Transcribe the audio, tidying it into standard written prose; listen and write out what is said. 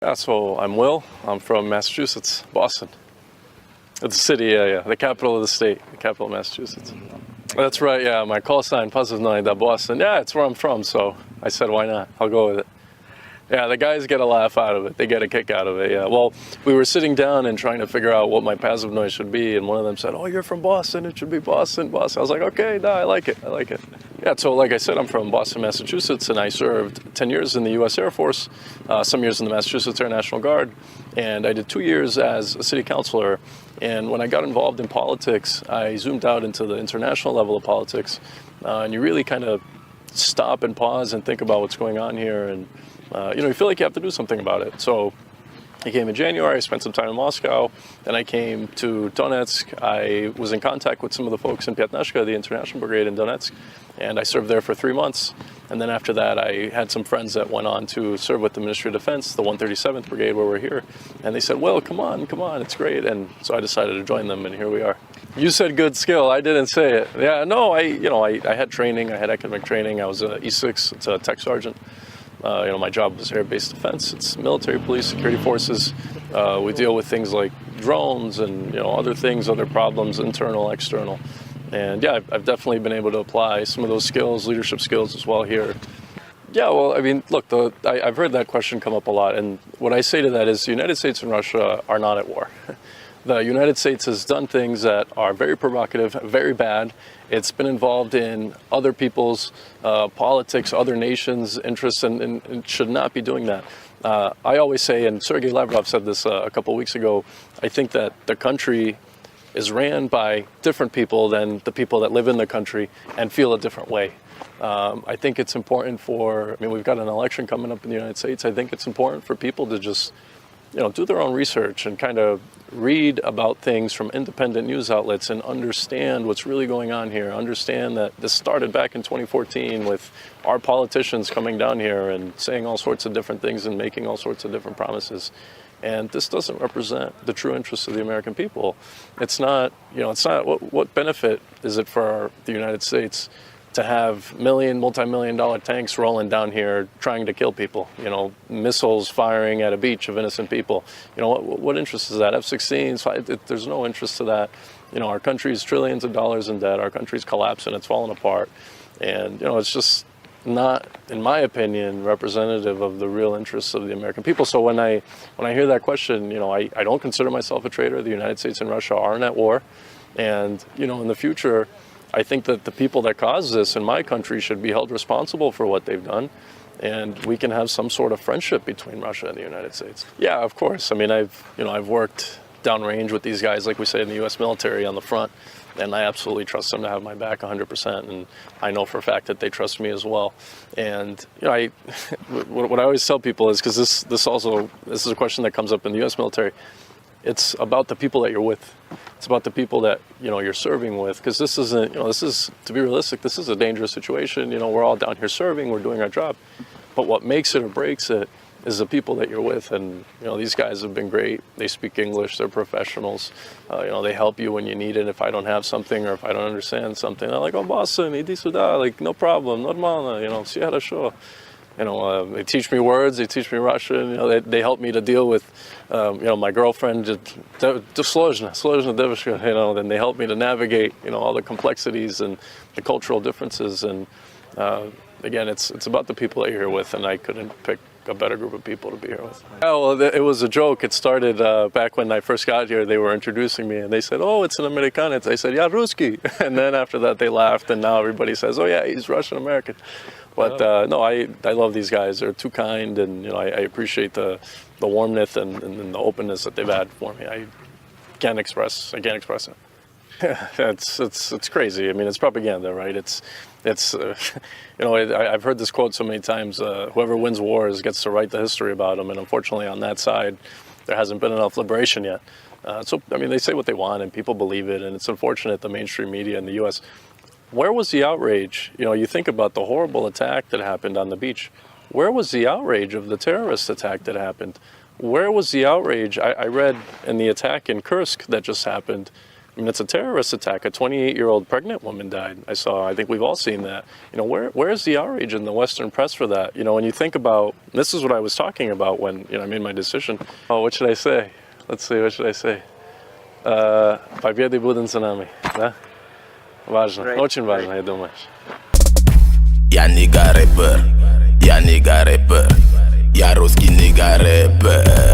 Yeah, so I'm Will. I'm from Massachusetts, Boston. It's a city, yeah, the capital of the state, the capital of Massachusetts. That's right, yeah, my call sign, позывной, Boston. Yeah, it's where I'm from, so I said, why not? I'll go with it. Yeah, the guys get a laugh out of it. They get a kick out of it, yeah. Well, we were sitting down and trying to figure out what my позывной should be, and one of them said, oh, you're from Boston, it should be Boston, Boston. I was like, okay, no, I like it. Yeah, so like I said, I'm from Boston, Massachusetts, and I served 10 years in the U.S. Air Force, some years in the Massachusetts Air National Guard, and I did 2 years as a city councilor. And when I got involved in politics, I zoomed out into the international level of politics, and you really kind of stop and pause and think about what's going on here, and you feel like you have to do something about it. So I came in January, I spent some time in Moscow, then I came to Donetsk. I was in contact with some of the folks in Pyatnashka, the international brigade in Donetsk, and I served there for 3 months. And then after that, I had some friends that went on to serve with the Ministry of Defense, the 137th Brigade, where we're here. And they said, well, come on, it's great. And so I decided to join them, and here we are. You said good skill. I didn't say it. Yeah, no, I had training. I had academic training. I was an E6, it's a tech sergeant. My job was air-based defense. It's military, police, security forces. We deal with things like drones and other things, other problems, internal, external. And yeah, I've definitely been able to apply some of those skills, leadership skills as well here. Yeah, well, I mean, look, I've heard that question come up a lot. And what I say to that is the United States and Russia are not at war. The United States has done things that are very provocative, very bad. It's been involved in other people's politics, other nations' interests, and should not be doing that. I always say, and Sergei Lavrov said this a couple of weeks ago, I think that the country is ran by different people than the people that live in the country and feel a different way. I think it's important we've got an election coming up in the United States. I think it's important for people to just do their own research and kind of read about things from independent news outlets and understand what's really going on here. Understand that this started back in 2014 with our politicians coming down here and saying all sorts of different things and making all sorts of different promises. And this doesn't represent the true interests of the American people. It's not, what benefit is it for the United States to have multi-million-dollar tanks rolling down here trying to kill people, missiles firing at a beach of innocent people. What interest is that? F-16s, there's no interest to that. Our country's trillions of dollars in debt. Our country's collapsing, it's falling apart. And, it's just not, in my opinion, representative of the real interests of the American people. So when I hear that question, I don't consider myself a traitor. The United States and Russia aren't at war. And, in the future, I think that the people that caused this in my country should be held responsible for what they've done, and we can have some sort of friendship between Russia and the United States. Yeah, of course. I mean, I've worked downrange with these guys, like we say in the U.S. military, on the front, and I absolutely trust them to have my back 100%, and I know for a fact that they trust me as well. And what I always tell people is, because this is a question that comes up in the U.S. military. It's about the people that you're with. It's about the people that you're serving with, because this isn't, to be realistic, this is a dangerous situation. We're all down here serving, we're doing our job, but what makes it or breaks it is the people that you're with. And these guys have been great. They speak English, they're professionals. They help you when you need it. If I don't have something or if I don't understand something, they're like, oh, Boston, иди сюда, like, no problem, нормально, все хорошо. They teach me words, they teach me Russian, they help me to deal with, my girlfriend, сложно девушка, then they help me to navigate, all the complexities and the cultural differences. And again, it's about the people that you're here with, and I couldn't pick a better group of people to be here with. Oh, well, it was a joke. It started back when I first got here. They were introducing me, and they said, oh, it's an Americanец. I said, yeah, Ruski. And then after that, they laughed, and now everybody says, oh, yeah, he's Russian-American. But no, I love these guys. They're too kind, and I appreciate the warmth and the openness that they've had for me. I can't express it. It's crazy. I mean, it's propaganda, right? I've heard this quote so many times. Whoever wins wars gets to write the history about them, and unfortunately, on that side, there hasn't been enough liberation yet. They say what they want, and people believe it, and it's unfortunate the mainstream media in the U.S. Where was the outrage? You think about the horrible attack that happened on the beach. Where was the outrage of the terrorist attack that happened? Where was the outrage? I read in the attack in Kursk that just happened, I mean, it's a terrorist attack. A 28-year-old pregnant woman died. I think we've all seen that. You know, where's the outrage in the Western press for that? You know, when you think about, this is what I was talking about when, you know, I made my decision. Oh, what should I say? Let's see, what should I say? Победы будут за нами, да? Важно, очень важно, я думаю. Я нига рэпер, я русский нига рэпер.